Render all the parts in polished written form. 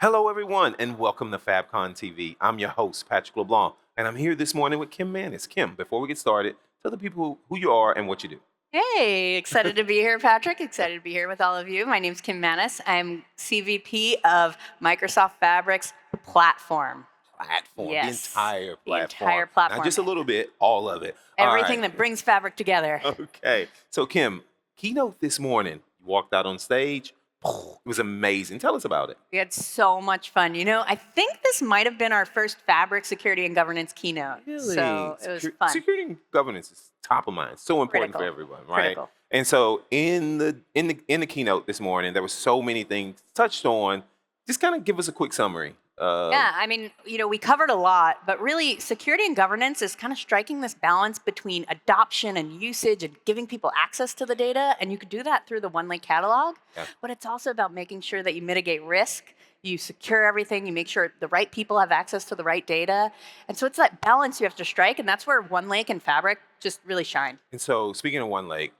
Hello, everyone, and welcome to FabCon TV. I'm your host, Patrick LeBlanc, and I'm here this morning with Kim Manis. Kim, before we get started, tell the people who you are and what you do. Hey, excited to be here, Patrick. Excited to be here with all of you. My name's Kim Manis. I'm CVP of Microsoft Fabric's platform. Yes, The entire the platform. entire platform. Not just a little bit, all of it. Everything that brings Fabric together. Okay. So, Kim, Keynote this morning, you walked out on stage. It was amazing. Tell us about it. We had so much fun. You know, I think this might have been our first Fabric security and governance keynote. Really? So it was fun. Security and governance is top of mind. So important Critical. for everyone, right? Critical. And so in the keynote this morning, there was so many things touched on. Just kind of give us a quick summary. Yeah, I mean, you know, we covered a lot, but really security and governance is kind of striking this balance between adoption and usage and giving people access to the data. And you could do that through the One Lake catalog, but it's also about making sure that you mitigate risk, you secure everything, you make sure the right people have access to the right data. And so it's that balance you have to strike, and that's where One Lake and Fabric just really shine. And so speaking of One Lake,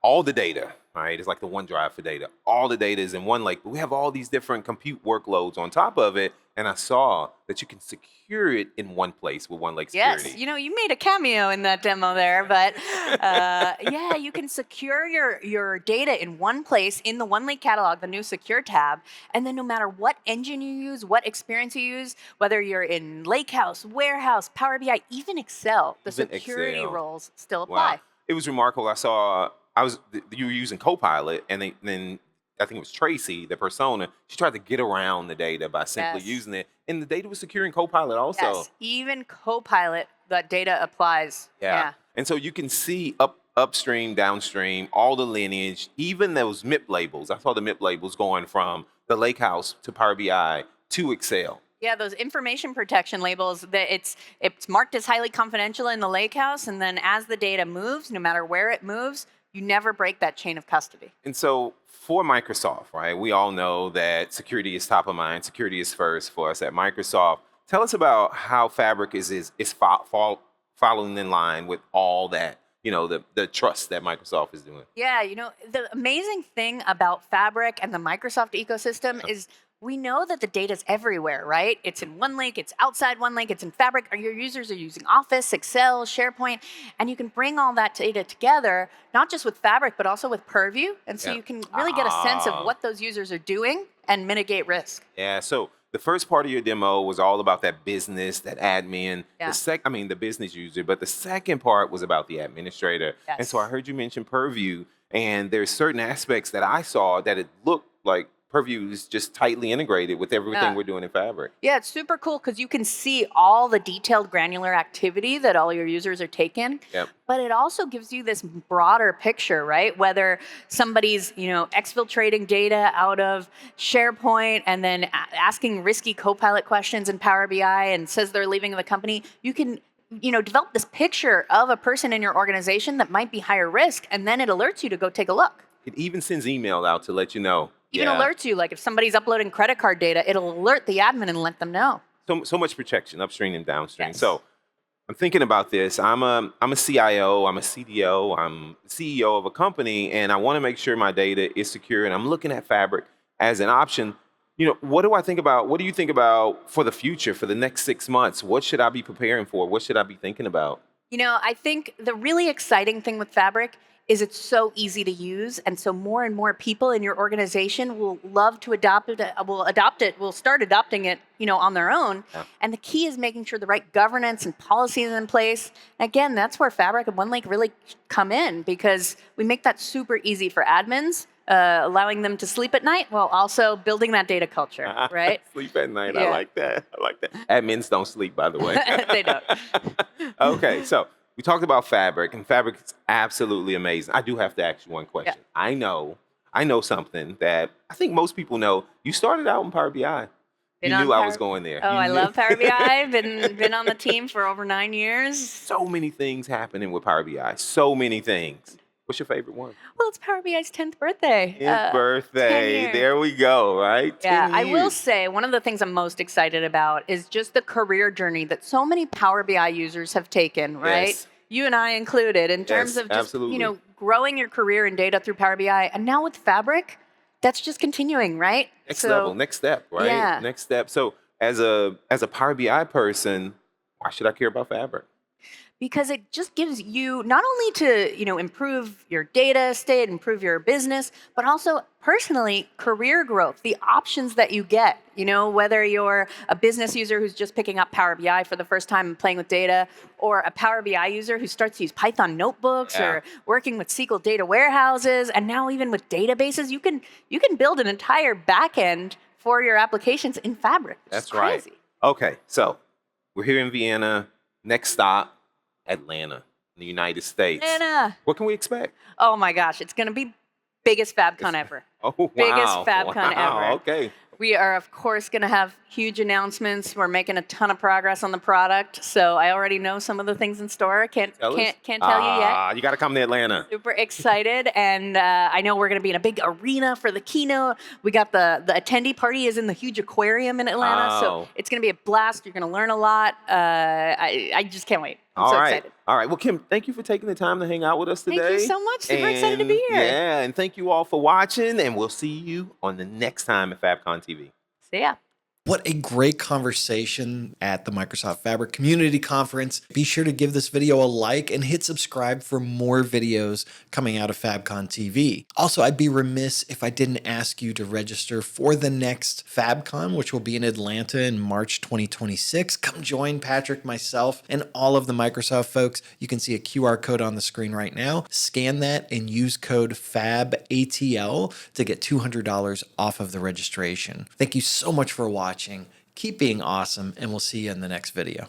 all the data, right? It's like the OneDrive for data. All the data is in One Lake, but we have all these different compute workloads on top of it. And I saw that you can secure it in one place with One Lake Security. Yes, you know, you made a cameo in that demo there, but yeah, you can secure your data in one place in the One Lake catalog, the new Secure tab, and then no matter what engine you use, what experience you use, whether you're in Lakehouse, Warehouse, Power BI, even Excel, the security roles still apply. Wow. It was remarkable. You were using Copilot, and then I think it was Tracy, the persona. She tried to get around the data by simply using it, and the data was secure in Copilot also. Yes, even Copilot, that data applies. Yeah. And so you can see upstream, downstream, all the lineage, even those MIP labels. I saw the MIP labels going from the Lakehouse to Power BI to Excel. Yeah, those information protection labels, it's marked as highly confidential in the Lakehouse, and then as the data moves, no matter where it moves, you never break that chain of custody. And so for Microsoft, right, we all know that security is top of mind. Security is first for us at Microsoft. Tell us about how Fabric is following in line with all that, you know, the trust that Microsoft is doing. Yeah, you know, the amazing thing about Fabric and the Microsoft ecosystem is we know that the data's everywhere, right? It's in One Lake, it's outside One Lake, it's in Fabric. Your users are using Office, Excel, SharePoint, and you can bring all that data together, not just with Fabric, but also with Purview. And so you can really get a sense of what those users are doing and mitigate risk. Yeah, so the first part of your demo was all about that business, that admin, the business user, but the second part was about the administrator. Yes. And so I heard you mention Purview, and there's certain aspects that I saw that it looked like Purview is just tightly integrated with everything we're doing in Fabric. Yeah, it's super cool because you can see all the detailed granular activity that all your users are taking. Yep. But it also gives you this broader picture, right? Whether somebody's, you know, exfiltrating data out of SharePoint and then asking risky Copilot questions in Power BI and says they're leaving the company, you can develop this picture of a person in your organization that might be higher risk, and then it alerts you to go take a look. It even sends email out to let you know. Even alerts you, like if somebody's uploading credit card data, it'll alert the admin and let them know. So much protection, upstream and downstream. Yes. So I'm thinking about this. I'm a CIO, I'm a CDO, I'm CEO of a company, and I want to make sure my data is secure, and I'm looking at Fabric as an option. You know, what do I think about? What do you think about for the future, for the next 6 months? What should I be preparing for? What should I be thinking about? You know, I think the really exciting thing with Fabric is it's so easy to use, and so more and more people in your organization will love to adopt it, will start adopting it, you know, on their own. Yeah. And the key is making sure the right governance and policies in place. Again, that's where Fabric and One Lake really come in, because we make that super easy for admins, allowing them to sleep at night while also building that data culture, right? Sleep at night. Yeah. I like that. Admins don't sleep, by the way. They don't. Okay, so we talked about Fabric, and Fabric is absolutely amazing. I do have to ask you one question. Yeah. I know something that I think most people know. You started out in Power BI. You knew I was going there. Oh, I love Power BI. I've been on the team for over 9 years. So many things happening with Power BI. So many things. What's your favorite one? Well, it's Power BI's 10th birthday. 10th birthday. 10 years. There we go, right? Yeah, 10 I will years. say one of the things I'm most excited about is just the career journey that so many Power BI users have taken, right? Yes. You and I included, in terms of just, absolutely. growing your career in data through Power BI. And now with Fabric, that's just continuing, right? Next level, next step, right? Yeah. Next step. So as a Power BI person, why should I care about Fabric? Because it just gives you not only to improve your data state, improve your business, but also personally career growth, the options that you get, whether you're a business user who's just picking up Power BI for the first time and playing with data, or a Power BI user who starts to use Python notebooks or working with SQL data warehouses, and now even with databases, you can build an entire backend for your applications in Fabric. That's right. Okay, so we're here in Vienna. Next stop, Atlanta, in the United States. Atlanta. What can we expect? Oh my gosh, it's going to be biggest FabCon ever. Oh, wow. Biggest FabCon ever. Okay. We are, of course, going to have huge announcements. We're making a ton of progress on the product, so I already know some of the things in store. Can't tell you yet. You got to come to Atlanta. Super excited, and I know we're going to be in a big arena for the keynote. We got the attendee party is in the huge aquarium in Atlanta, so it's going to be a blast. You're going to learn a lot. I just can't wait. I'm so excited. All right. Well, Kim, thank you for taking the time to hang out with us today. Thank you so much. Super excited to be here. Yeah, and thank you all for watching, and we'll see you on the next time at FabCon TV. See ya. What a great conversation at the Microsoft Fabric Community Conference. Be sure to give this video a like and hit subscribe for more videos coming out of FabCon TV. Also, I'd be remiss if I didn't ask you to register for the next FabCon, which will be in Atlanta in March 2026. Come join Patrick, myself, and all of the Microsoft folks. You can see a QR code on the screen right now. Scan that and use code FABATL to get $200 off of the registration. Thank you so much for watching. Keep being awesome, and we'll see you in the next video.